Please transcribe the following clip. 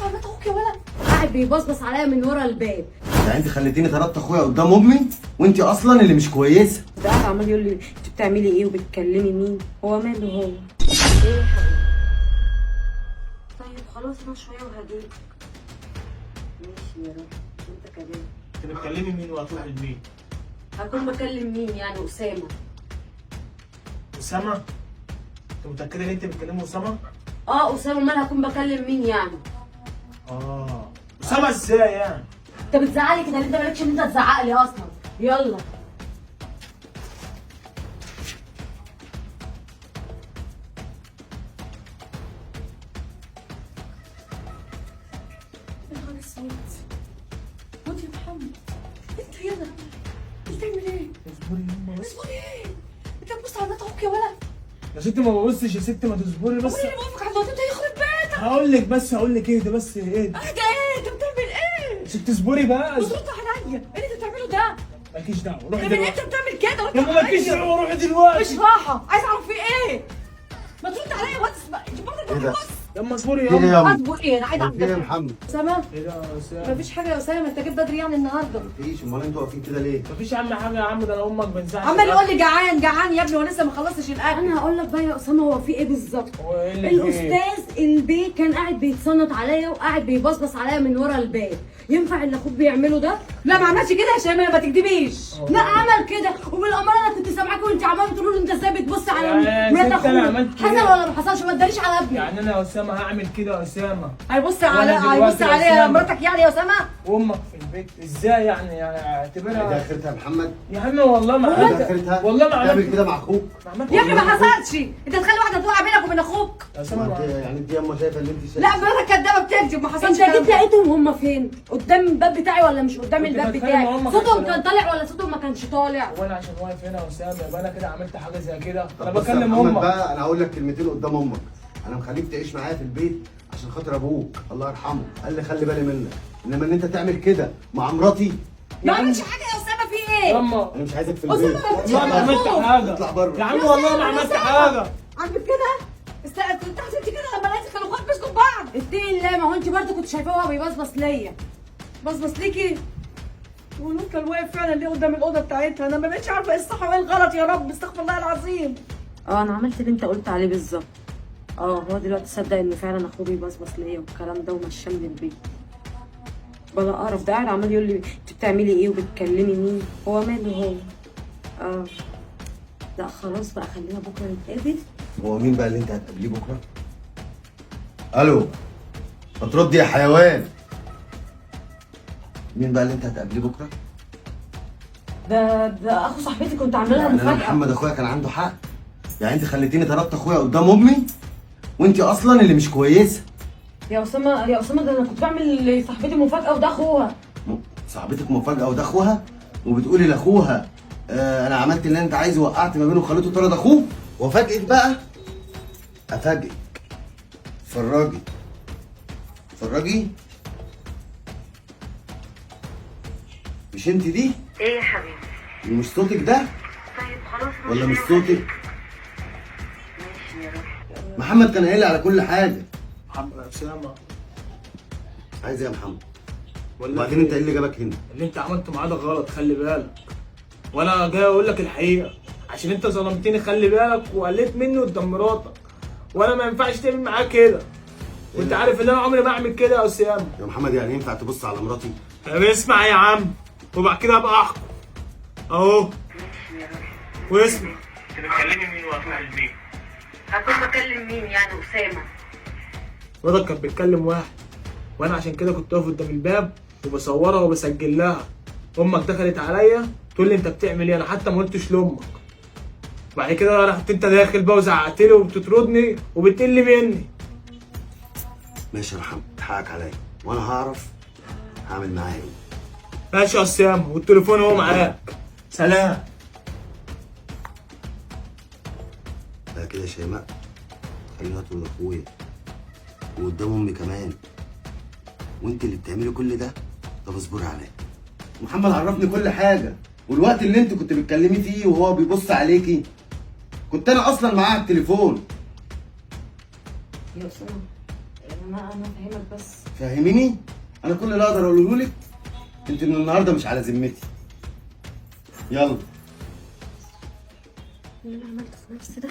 على بنت اخوك يا ولد، قاعد بيبصبص عليا من ورا الباب. يعني انت خليتيني طردت اخويا قدام امي وانت اصلا اللي مش كويسه. ده قاعد عمال يقول لي انت بتعملي ايه وبتكلمي مين؟ هو ماله هو؟ ايه يا حبيبي؟ طيب خلاص انا شويه وهجيلك. ماشي يا رب. انت كمان. انت بتكلمي مين وهتروح لمين؟ هكون بكلم مين يعني؟ اسامه. اسامه؟ انت متاكده ان انت بتكلمي اسامه؟ اه اسامه، امال هكون بكلم مين يعني؟ اسامه ازاي يعني؟ انت بتزعلي كده ليه؟ انت مالكش ان انت تزعق لي اصلا. يلا. يا نهار اسود. وانت يا محمد انت هنا بتعمل ايه؟ اصبري يما بس. اصبري ايه؟ انت بتبص على بنت اخوك يا ولد؟ يا ستي ما ببصش يا ستي، ما تصبري بس. مين اللي موافق على الموضوع ده؟ يخرب بيتك. هقول لك اهدي بس اهدي. ايه ده؟ ايه؟ انت بتعمل ايه؟ يا ستي اصبري بقى. بترد عليا، ايه اللي انت بتعمله ده؟ مالكيش دعوه، روحي طب انت دلوقتي. بتعمل كده وانت يا ماما مالكيش عليا؟ دعوه، روحي دلوقتي. مش راحه، عايز اعرف في ايه؟ ما ترد عليا بس. ايه ده؟ يما اصبري ايه يما. يا عم؟ اصبر ايه؟ انا عايزه في ايه يا اعرف. محمد؟ اسامه؟ ايه ده يا اسامه؟ مفيش حاجه يا اسامه، انت جيت بدري يعني النهارده. مفيش، امال انتوا واقفين كده ليه؟ مفيش يا عم حاجه يا عم، ده انا امك بنزعل. عمال يقول لي جعان جعان يا ابني وانا لسه ما خلصتش الاكل. انا هقول لك بقى يا اسامه هو في ايه بالظبط. هو ايه اللي فيه؟ الاستاذ البي كان قاعد بيتصنت عليا وقاعد بيبصبص عليا من ورا الباب. ينفع اللي اخوك بيعمله ده؟ لا ما عملش كده يا شيماء، ما تكدبيش. لا عمل كده، وبالامانه انا كنت سامعاكي وانت عماله تقولوا له انت ازاي بتبص على يا مرات ست أنا اخوك. عملت حصل كده. ولا ما حصلش؟ ما تداريش على ابني. يعني انا يا اسامه هعمل كده يا اسامه؟ هيبص دلوقتي عليا يا أسامة. مراتك يعني يا اسامه؟ وامك في البيت ازاي يعني ايه ده اعتبرها اخرتها يا محمد؟ يا عم والله ما ايه ده عملت. اخرتها؟ والله ما تعمل عملت كده مع اخوك؟ ما عملت. يا ابني ما حصلش. انت تخلي واحده توقع بينك وبين اخوك. يا اسامه ما انت ما- يعني انت ياما شايفه اللي انت شايفه. لا مراتك كدابه بتكذب، ما حصلش. انت جيت لقيتهم هم فين؟ قدام الباب بتاعي ولا مش قدام كنت الباب بتكلم بتاعي؟ مع امك صوتهم عشان- كان طالع ولا صوتهم ما كانش طالع؟ وانا عشان واقف هنا يا اسامه يبقى انا كده عملت حاجه زي كده؟ انا طب بص يا بكلم محمد امك. بقى، انا هقول لك كلمتين قدام امك. انا مخليك تعيش معايا في البيت عشان خاطر ابوك الله يرحمه، قال لي خلي بالي منك، انما ان انت تعمل كده مع مراتي ما عملتش حاجه يا اسامه، في ايه؟ يما انا مش عايزك في أسامة البيت. والله ما عملت حاجه. اطلع بره. يا عم والله ما عملت حاجه. عاجبك كده؟ استحسنتي كده لما لقيتك الاخوات مسكوا بعض. اتقي الله، ما هو انت برضه كنت شايفاه وهو بيبصبص ليا. بصبص ليكي. ونور كان واقف فعلا ليه قدام الاوضه بتاعتها. انا ما بقتش عارفه ايه الصح وايه الغلط. يا رب استغفر الله العظيم. اه انا عملت اللي انت قلت عليه بالظبط. هو دلوقتي صدق ان فعلا اخوه بيبصبص ليا والكلام ده ومشاه من البيت. بلا قرف، ده قاعد عمال يقول لي انت بتعملي ايه وبتكلمي مين؟ هو ماله هو؟ لا خلاص بقى، خلينا بكره نتقابل. هو مين بقى اللي انت هتقابليه بكره؟ الو، ما ترد يا حيوان. مين بقى اللي انت هتقابليه بكره؟ ده اخو صاحبتي، كنت عامله لها يعني انا مفاجاه. محمد اخويا كان عنده حق. يعني انت خليتيني طردت اخويا قدام امي وانت اصلا اللي مش كويسه. يا اسامه يا اسامه، ده انا كنت بعمل لصاحبتي مفاجاه وده اخوها. صاحبتك مفاجاه وده اخوها، وبتقولي لاخوها انا عملت اللي انت عايزه، وقعت ما بينه وخليته طرد اخوه، وافاجئك بقى. افاجئك. اتفرجي اتفرجي. مش انت دي؟ ايه يا حبيبي؟ مش صوتك ده؟ طيب خلاص ولا مش صوتك؟ ماشي يا رب. محمد كان قايل لي على كل حاجه. محمد يا اسامه عايز ايه يا محمد؟ ولا وبعدين انت ايه اللي جابك هنا؟ اللي انت عملته معاه ده غلط، خلي بالك. وانا جاي اقول لك الحقيقه عشان انت ظلمتني، خلي بالك، وقلت مني قدام مراتك، وانا ما ينفعش تعمل معاه كده. وانت عارف ان انا عمري ما اعمل كده يا اسامه. يا محمد يعني ينفع تبص على مراتي؟ طب اسمع يا عم، وبعد كده ابقى احكم اهو. واسمع، انت بتكلمي مين وهتروح البيت؟ هكون بكلم مين يعني؟ اسامه. مراتك كانت بتكلم واحد، وانا عشان كده كنت واقف قدام الباب وبصورها وبسجل لها. امك دخلت عليا تقول لي انت بتعمل ايه، انا حتى ما قلتش لامك. بعد كده رحت انت داخل بقى وزعقت لي وبتطردني وبتقل مني. ماشي يا محمد، حقك عليا وانا هعرف هعمل معاه ايه. ماشي يا اسامه، والتليفون اهو معاك. سلام. بقى كده يا شيماء، خليها تقول لاخويا وقدام امي كمان، وانت اللي بتعملي كل ده. طب اصبري عليا. محمد عرفني كل حاجه، والوقت اللي انت كنت بتكلمي فيه وهو بيبص عليكي كنت انا اصلا معاه على التليفون. يا اسامه انا فاهمك بس. فاهميني؟ انا كل اللي اقدر اقوله لك انت من النهارده مش على ذمتي. يلا. اللي انا عملته في نفسي ده